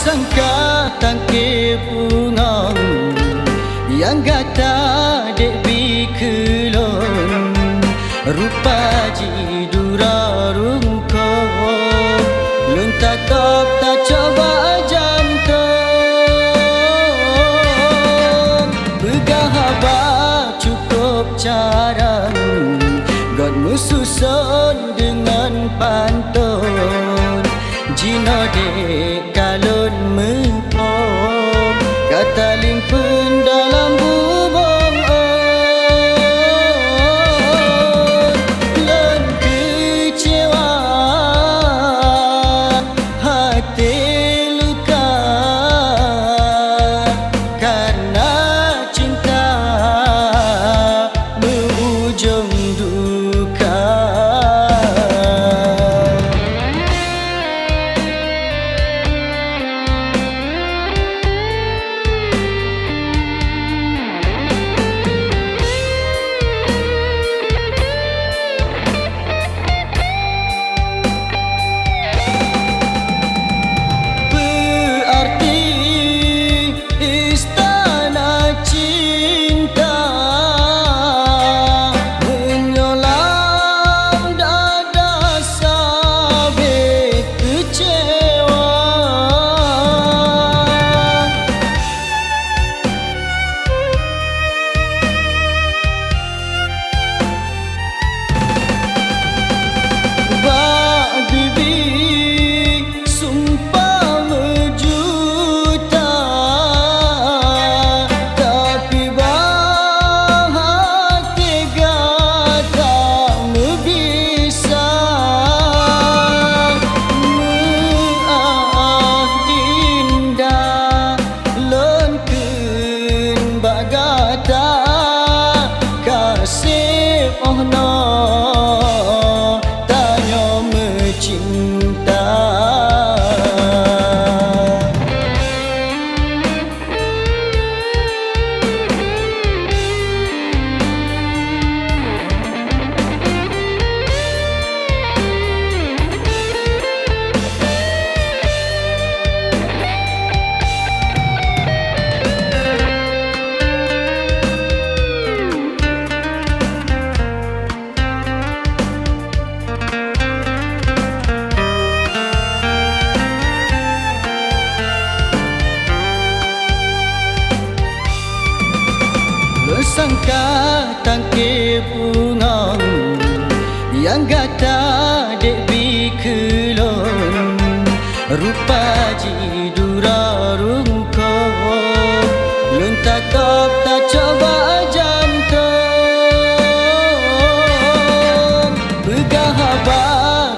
Sangka tangke bunga yang gata dek bikelon rupa jidura rungko lun tatap tak coba jantung begahaba cukup carang God mususon dengan pantun jino dek kalon mempom kata limpun dalam bubong len kecewa hati luka karena cinta berujung duka. Sangka tangke bunga yang gata dek bikelon rupa jidura rungko lun tatap tak coba jantung begahaba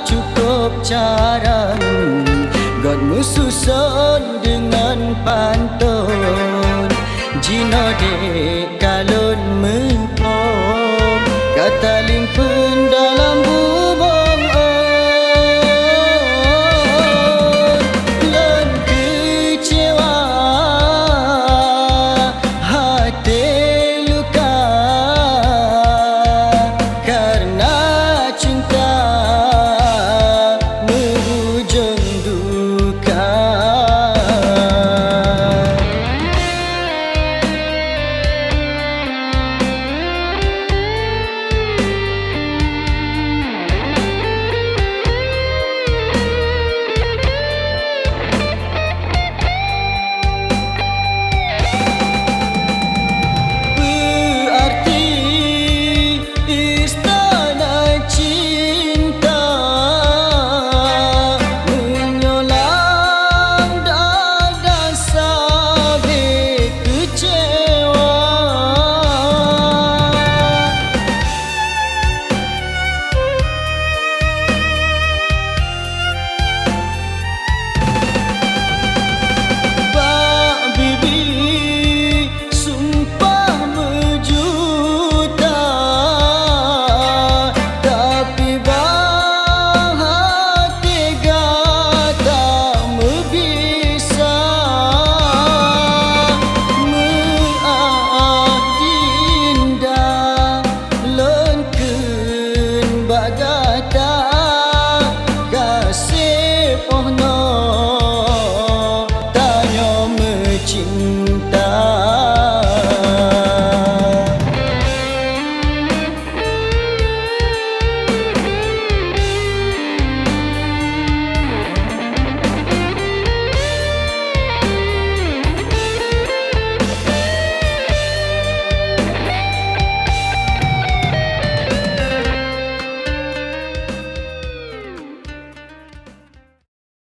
cukup carang God mususon dengan pantun jino dek